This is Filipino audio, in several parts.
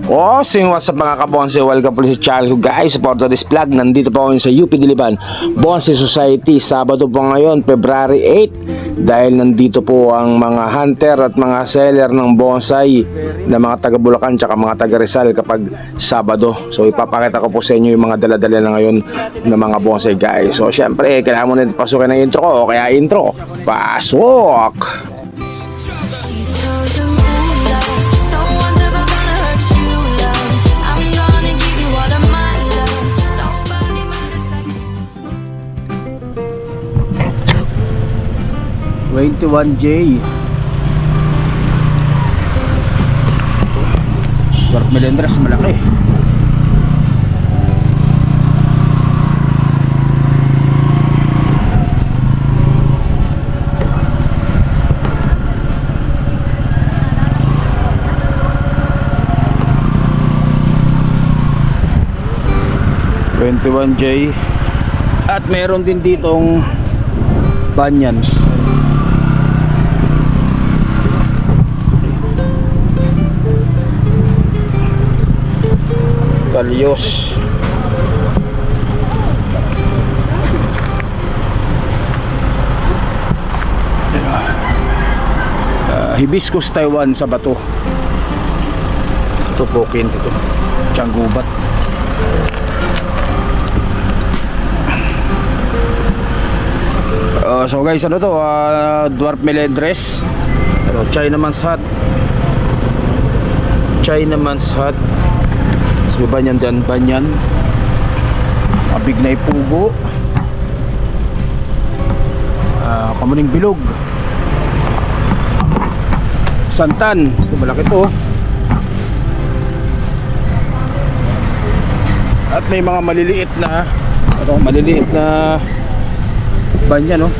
Oh, so what's up mga kabonsay, welcome po sa channel ko guys. Support this vlog, nandito po ako sa UP Diliman Bonsai Society. Sabado po ngayon, February 8. Dahil nandito po ang mga hunter at mga seller ng bonsai na mga taga Bulacan tsaka mga taga Rizal kapag Sabado. So ipapakita ko po sa inyo yung mga dala-dala na ngayon ng mga bonsai guys. So syempre, kailangan mo na pasukin ng intro ko, kaya intro, pasok! #21J Dwarf Melendres, malaki. #21J. At meron din ditong banyan. Kalyos. Hibiscus Taiwan sa bato. Ito po kinto to. Tiyanggubat. So guys, ano to? Dwarf Melendres. Chinaman's Hat. Chinaman's Hat. May banyan dyan, banyan. Abig na ipugo. Kamuning bilog. Santan. Ito, malaki to. At may mga maliliit na banyan, no?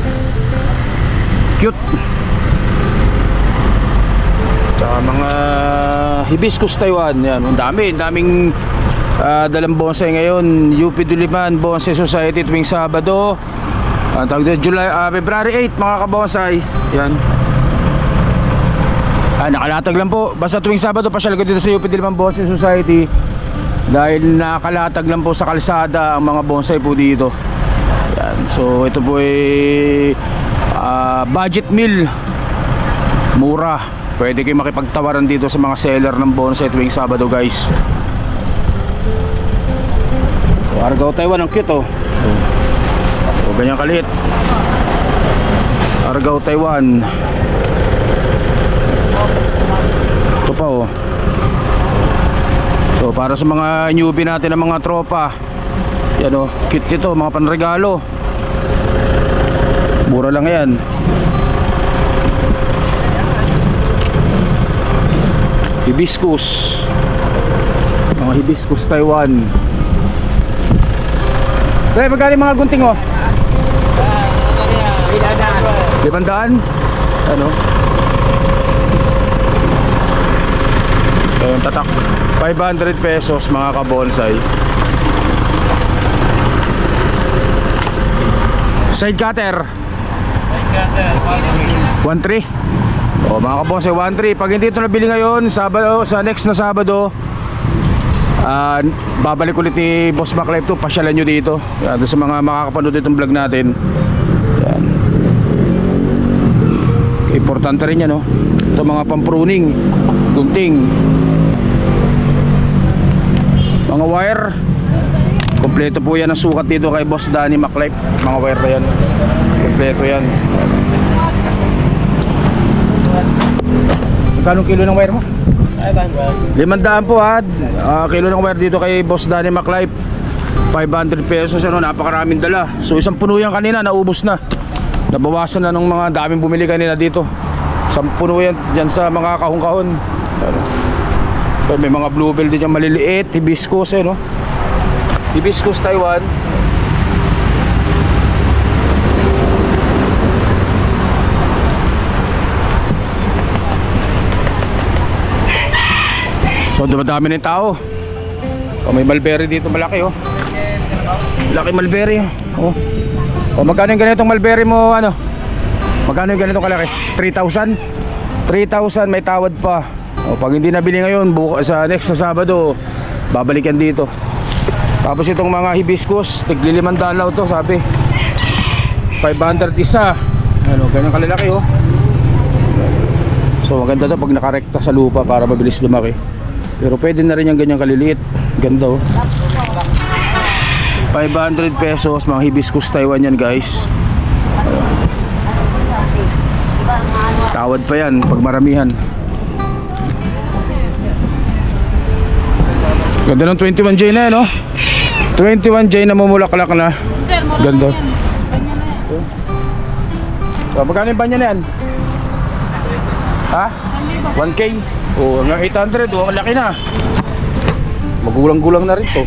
Cute. Tsaka mga Hibiscus Taiwan. Yan, ang daming dalang bonsai ngayon. UP Diliman Bonsai Society tuwing Sabado. February 8 mga kabonsai. Yan. Nakalatag lang po. Basta tuwing Sabado pasyal ko dito sa UP Diliman Bonsai Society. Dahil nakalatag lang po sa kalsada ang mga bonsai po dito. Yan. So ito po ay budget meal. Mura. Pwede kayo makipagtawaran dito sa mga seller ng bonsai tuwing Sabado guys. So, Argao Taiwan, ang cute oh. So ganyan kaliit. Argao Taiwan. Ito pa oh. So para sa mga newbie natin ng mga tropa. Yan oh, cute ito, mga panregalo. Mura lang yan. Hibiscus. Mga Hibiscus Taiwan. Kaya magkano mga gunting mo? 500. Ano? Yung tatak 500 pesos mga kabonsai. Side cutter 1.3. O mga kabonsai, 1.3. Pag hindi ito nabili ngayon, Sabado, sa next na Sabado, babalik ulit ni Boss Maclife to. Pasyalan nyo dito. Yan, sa mga makakapanood itong vlog natin. Yan. Importante rin yan, no? Ito mga pampruning, gunting, mga wire. Kompleto po yan ang sukat dito kay Boss Danny Maclife. Mga wire na yan. Kompleto yan. Magkano kilo ng wire mo? 500 po ha. Kilo ng wire dito kay Boss Danny Maclife. 500 pesos, ano, napakaraming dala. So isang puno yan kanina, naubos na. Nabawasan na ng mga daming bumili kanina dito. Isang puno yan dyan sa mga kahon-kahon. May mga bluebell din dyan maliliit. Hibiscus no? Hibiscus Taiwan. So dumadami na yung tao. May mulberry dito malaki oh. Laki mulberry oh. Magkano yung ganitong mulberry mo ano? Magkano yung ganitong kalaki? 3,000? 3,000 may tawad pa. O, pag hindi nabili ngayon, bukas sa next na Sabado, babalikan dito. Tapos itong mga hibiscus, tigli 500 daw to, sabi. 500 isa. Ano, ganyan kalalaki oh. So maganda to pag nakarekta sa lupa para mabilis lumaki. Pero pwede na rin yung ganyan kaliliit. Ganda oh. 500 pesos, mga hibiscus Taiwan yan guys. Tawad pa yan pag maramihan. Ganda ng 21J na yan oh. 21J na mumulaklak na. Ganda. So, magkano yung banya na yan? Ha? 1K? O, hanggang 800. O, ang laki na. Magulang-gulang na rin to.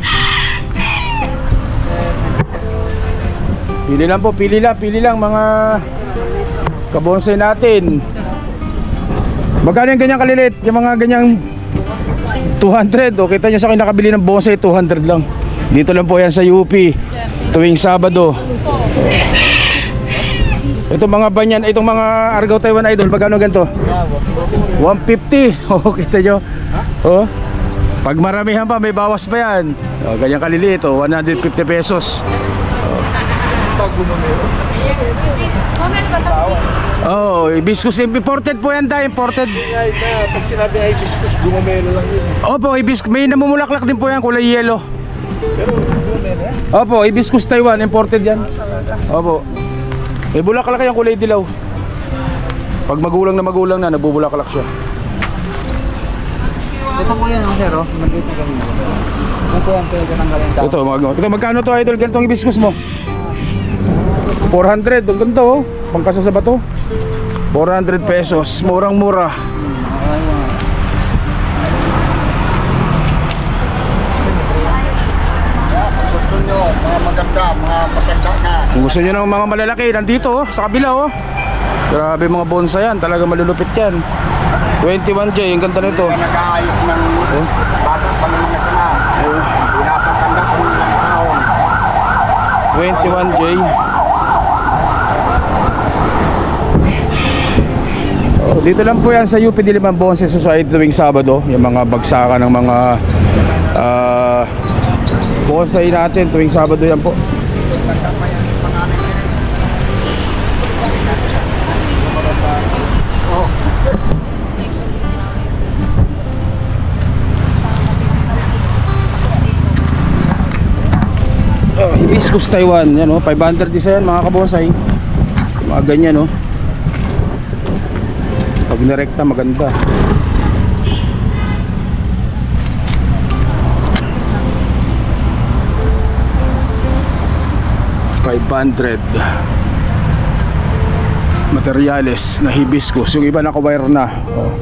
Pili lang po, pili lang mga kabonsay natin. Magkano yung ganyang kalilit? Yung mga ganyang 200. O, kita nyo sa akin nakabili ng bonsai, 200 lang. Dito lang po yan sa UP tuwing Sabado. Itong mga banyan, itong mga Argao Taiwan Idol, magkano ganito? 150. Oh, kita nyo. Oh. Pag maramihan pa, may bawas pa yan. Oh, ganyan kaliliit, oh, 150 pesos. Oh, hibiscus imported po yan, imported. Pag sinabi ay hibiscus, gumamelo lang yun. Opo, hibiscus, may namumulaklak din po yan, kulay yellow. Pero gumamelo yan? Opo, hibiscus Taiwan, imported yan. Opo. May bulaklak yung kulay dilaw. Pag magulang na, nabubulaklak siya. Ito po yan, sir, oh. Maliit na kami. Ito yan, pwede tanggalin daw. Ito, magkano to idol? Ganitong hibiscus mo? 400, ang ganda oh. Pangkasa sa bato. 400 pesos, murang-mura. Gusto nyo, mga maganda, mga matanda na. Kung gusto nyo ng mga malalaki, nandito oh, sa kabila oh. Grabe mga bonsai yan, talaga malulupit yan. 21J, ang ganda nito. Nag-aayos ng batang pamilya na. Pinapatanda ko ng taon. 21J. Oh, dito lang po yan sa UP Diliman Bonsai Society tuwing Sabado. Yung mga bagsakan ng mga bonsai natin tuwing Sabado yan po. Oh, hibiscus Taiwan, yan oh, 500 isa yan mga kabonsai. Mga ganyan oh. Pag nirekta maganda. $500 materyales na hibiscus. Yung iba naka-wire na oh.